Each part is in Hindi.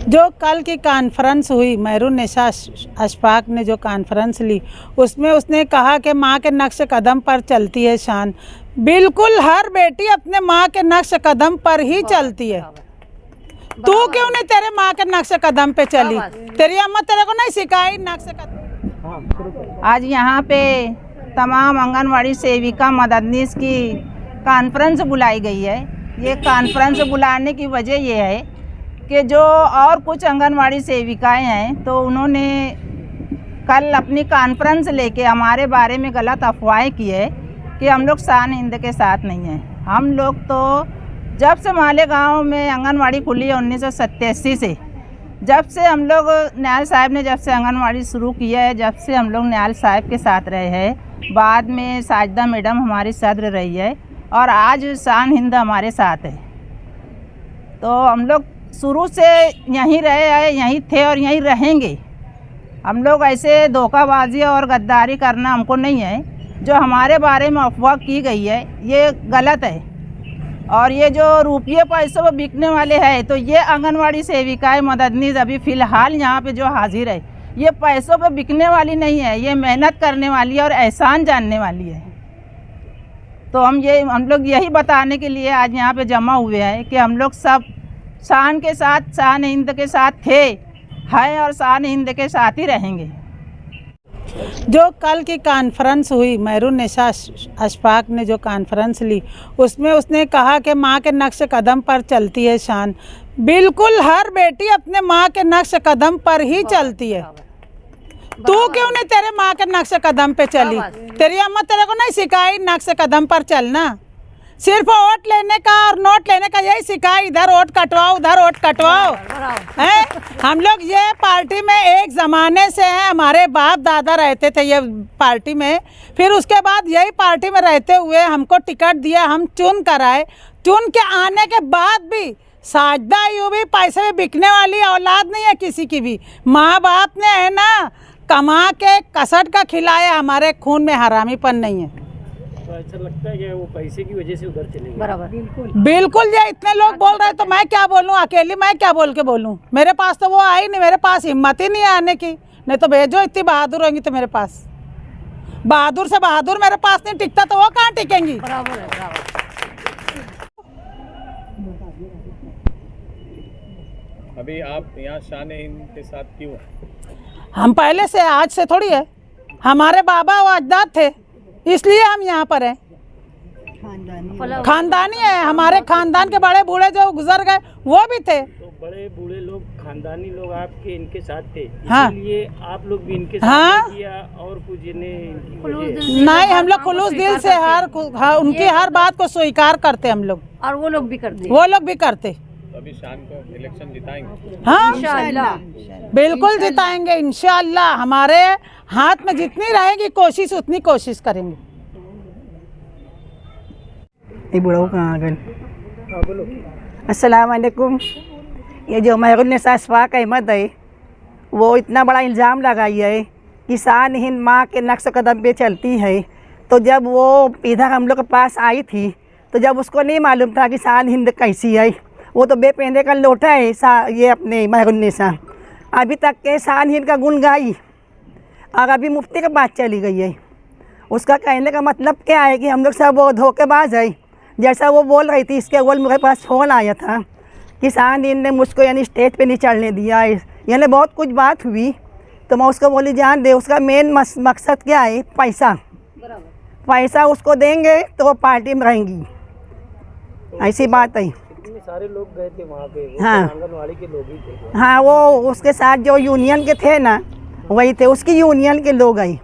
जो कल की कॉन्फ्रेंस हुई, मेहरुन्निसा अशफाक ने जो कॉन्फ्रेंस ली, उसमें उसने कहा कि माँ के नक्श कदम पर चलती है शान। बिल्कुल हर बेटी अपने माँ के नक्श कदम पर ही चलती है। तू क्यों नहीं तेरे माँ के नक्श कदम पे चली? तेरी अम्मा तेरे को नहीं सिखाई नक्श कदम? आज यहाँ पे तमाम आंगनवाड़ी सेविका मददनीस की कॉन्फ्रेंस बुलाई गई है। ये कॉन्फ्रेंस बुलाने की वजह ये है कि जो और कुछ आंगनवाड़ी सेविकाएं हैं तो उन्होंने कल अपनी कॉन्फ्रेंस लेके हमारे बारे में गलत अफवाहें की है कि हम लोग शान हिंद के साथ नहीं हैं। हम लोग तो जब से मालेगांव में आंगनवाड़ी खुली है 1987 से, जब से हम लोग न्याल साहब ने जब से आंगनवाड़ी शुरू किया है, जब से हम लोग न्याल साहब के साथ रहे हैं। बाद में साजिदा मैडम हमारी सदर रही है और आज शान हिंद हमारे साथ है। तो हम लोग शुरू से यहीं रहे हैं, यहीं थे और यहीं रहेंगे। हम लोग ऐसे धोखाबाजी और गद्दारी करना हमको नहीं है। जो हमारे बारे में अफवाह की गई है ये गलत है। और ये जो रुपये पैसों पर बिकने वाले हैं तो ये आंगनवाड़ी सेविकाएं मददनीस अभी फ़िलहाल यहाँ पे जो हाजिर है ये पैसों पर बिकने वाली नहीं है, ये मेहनत करने वाली है और एहसान जानने वाली है। तो हम लोग यही बताने के लिए आज यहाँ पे जमा हुए हैं कि हम लोग सब शान के साथ, शान हिंद के साथ थे, हैं और शान हिंद के साथ ही रहेंगे। जो कल की कॉन्फ्रेंस हुई, मेहरुन्निसा अशफाक ने जो कॉन्फ्रेंस ली, उसमें उसने कहा कि माँ के नक्श कदम पर चलती है शान। बिल्कुल हर बेटी अपने माँ के नक्श कदम पर ही चलती है। तू क्यों नहीं तेरे माँ के नक्श कदम पे चली? तेरी अम्मा तेरे को नहीं सिखाई नक्श कदम पर चलना? सिर्फ वोट लेने का और नोट लेने का यही सिखाई, इधर वोट कटवाओ उधर वोट कटवाओ है। हम लोग ये पार्टी में एक ज़माने से हैं, हमारे बाप दादा रहते थे ये पार्टी में। फिर उसके बाद यही पार्टी में रहते हुए हमको टिकट दिया, हम चुन कर आए। चुन के आने के बाद भी साजिदा यूँ भी पैसे में बिकने वाली औलाद नहीं है किसी की भी। माँ बाप ने है ना कमा के कसट का खिलाया, हमारे खून में हरामीपन नहीं है। तो ऐसा लगता है कि वो पैसे की वजह से उधर चलेंगे। बराबर, बिल्कुल। ये इतने लोग बोल रहे हैं तो मैं क्या बोलूं? अकेली मैं क्या बोल के बोलूं? मेरे पास तो वो आई नहीं, मेरे पास हिम्मत ही नहीं है आने की। नहीं तो भेजो, इतनी बहादुर होंगी तो मेरे पास। बहादुर से बहादुर मेरे पास नहीं टिकता तो वो कहाँ टिकेंगी? बराबर है, बराबर। अभी आप यहाँ शान हिंद के साथ क्यों? हम पहले से, आज से थोड़ी है। हमारे बाबा व अजदाद थे इसलिए हम यहाँ पर हैं। खानदानी है, हमारे खानदान के बड़े बूढ़े जो गुजर गए वो भी थे। तो बड़े बूढ़े लोग, खानदानी लोग आपके इनके साथ थे, हाँ। इसलिए आप लोग भी इनके साथ हाँ। किया और कुछ नहीं, हम लोग खुलूस दिल से उनकी हर बात को स्वीकार करते हम लोग, और वो लोग भी करते। वो लोग भी करते। तो अभी शान को इलेक्शन जिताएंगे? हाँ इंशाअल्लाह, बिल्कुल जिताएंगे इंशाअल्लाह। हमारे हाथ में जितनी रहेगी कोशिश उतनी कोशिश करेंगे। ये बुढ़ाऊ कहाँ आ गए? अस्सलाम वालेकुम। ये जो मेहरुन्निसा अशफाक अहमद है वो इतना बड़ा इल्ज़ाम लगाई है कि शान हिंद माँ के नक्श कदम पे चलती है। तो जब वो इधर हम लोग के पास आई थी तो जब उसको नहीं मालूम था कि शान हिंद कैसी है, वो तो बेपेंदे का लोटा है ये अपने मेहरुन्निसा। अभी तक के शान हिंद का गुण गाई और अभी मुफ्ती के पास चली गई है। उसका कहने का मतलब क्या है कि हम लोग सब वो धोखेबाज है। जैसा वो बोल रही थी, इसके अव्वल मेरे पास फ़ोन आया था कि शान हिंद ने मुझको यानी स्टेज पे नहीं चढ़ने दिया, यानी बहुत कुछ बात हुई। तो मैं उसको बोली जान दे, उसका मेन मकसद क्या है? पैसा। पैसा उसको देंगे तो वो पार्टी में रहेंगी, ऐसी बात है। इतने सारे लोग गए थे वहाँ पे, वो हाँ। आंगनवाड़ी के लोग ही थे। हाँ, वो उसके साथ जो यूनियन के थे ना वही थे, उसकी यूनियन के लोग आए,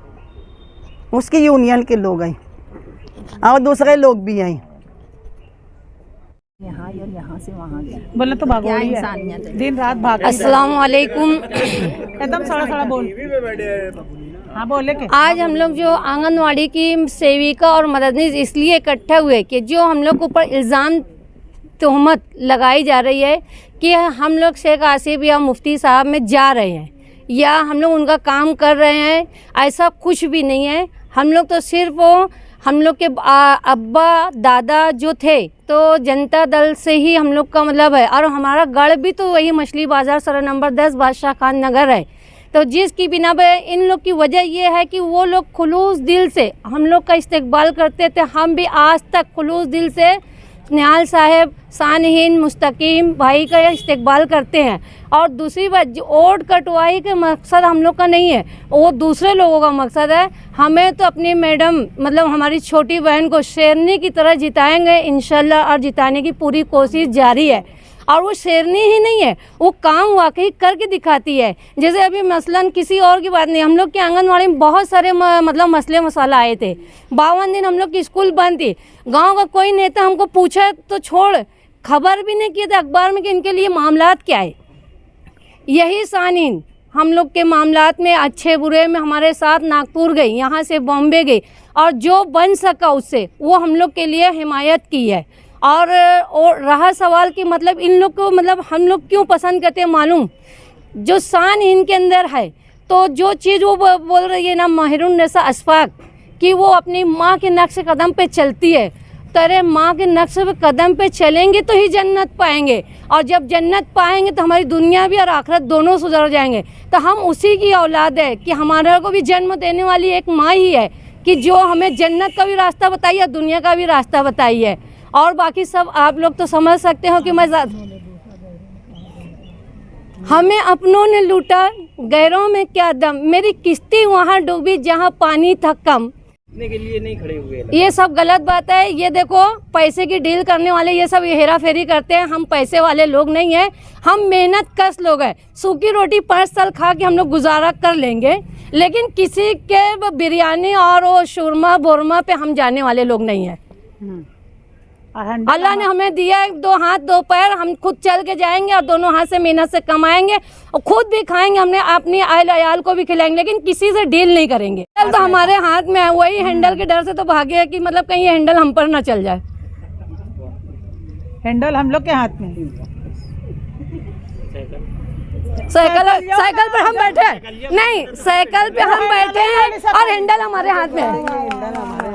उसकी यूनियन के लोग आए और दूसरे लोग भी आए। यहाँ से वहाँ बोले तो भागोड़ी है, दिन रात भाग। अस्सलाम वालेकुम। एकदम सड़ा बोल। हाँ बोले के। आज हम लोग जो आंगनवाड़ी की सेविका और मददनीस इसलिए इकट्ठा हुए कि जो हम लोग के ऊपर इल्ज़ाम तोहमत लगाई जा रही है कि हम लोग शेख आसिफ या मुफ्ती साहब में जा रहे हैं या हम लोग उनका काम कर रहे हैं, ऐसा कुछ भी नहीं है। हम लोग तो सिर्फ हम लोग के अब्बा दादा जो थे तो जनता दल से ही हम लोग का मतलब है। और हमारा गढ़ भी तो वही मछली बाज़ार सरह नंबर 10 बादशाह खान नगर है। तो जिसकी बिना पे इन लोग की वजह ये है कि वो लोग खुलूस दिल से हम लोग का इस्तकबाल करते थे। हम भी आज तक खुलूस दिल से निहाल साहब, सानहीन, मुस्तकीम भाई का इस्तकबाल करते हैं। और दूसरी बात, वोट कटवाई का मकसद हम लोग का नहीं है, वो दूसरे लोगों का मकसद है। हमें तो अपनी मैडम मतलब हमारी छोटी बहन को शेरनी की तरह जिताएंगे इंशाल्लाह, और जिताने की पूरी कोशिश जारी है। और वो शेरनी ही नहीं है, वो काम वाकई करके दिखाती है। जैसे अभी मसलन किसी और की बात नहीं, हम लोग के आंगनवाड़ी में बहुत सारे मतलब मसले मसाला आए थे। 52 दिन हम लोग की स्कूल बंद थी। गांव का कोई नेता हमको पूछा तो छोड़, खबर भी नहीं किए थे अखबार में कि इनके लिए मामलात क्या है। यही सानीन हम लोग के मामलात में अच्छे बुरे में हमारे साथ नागपुर गई, यहाँ से बॉम्बे गई, और जो बन सका उससे वो हम लोग के लिए हिमायत की है। और रहा सवाल कि मतलब इन लोग को मतलब हम लोग क्यों पसंद करते हैं, मालूम जो शान इनके अंदर है। तो जो चीज़ वो बोल रही है ना महरुन्निसा अशफाक कि वो अपनी माँ के नक्श कदम पे चलती है, तो अरे माँ के नक्श कदम पे चलेंगे तो ही जन्नत पाएंगे, और जब जन्नत पाएंगे तो हमारी दुनिया भी और आखिरत दोनों सुधर जाएंगे। तो हम उसी की औलाद है कि हमारा को भी जन्म देने वाली एक माँ ही है कि जो हमें जन्नत का भी रास्ता बताई है, दुनिया का भी रास्ता बताई है। और बाकी सब आप लोग तो समझ सकते हो कि मैं हमें अपनों ने लूटा, गैरों में क्या दम, मेरी किश्ती वहाँ डूबी जहाँ पानी था कम। के लिए नहीं खड़े हुए, ये सब गलत बात है। ये देखो पैसे की डील करने वाले ये सब हेरा फेरी करते हैं। हम पैसे वाले लोग नहीं हैं, हम मेहनत कश लोग हैं। सूखी रोटी 5 साल खा के हम लोग गुजारा कर लेंगे, लेकिन किसी के बिरयानी और वो शूरमा बोरमा पे हम जाने वाले लोग नहीं हैं। अल्लाह ने हमें दिया है 2 हाथ 2 पैर, हम खुद चल के जाएंगे और दोनों हाथ से मेहनत से कमाएंगे और खुद भी खाएंगे, हमने अपनी अयाल को भी खिलाएंगे, लेकिन किसी से डील नहीं करेंगे। तो हमारे हाथ में है, वही हैंडल के डर से तो भागे है कि मतलब कहीं हैंडल हम पर ना चल जाए। हैंडल हम लोग के हाथ में। साइकिल पर हम बैठे नहीं, साइकिल पे हम बैठे हैं और हैंडल हमारे हाथ में है।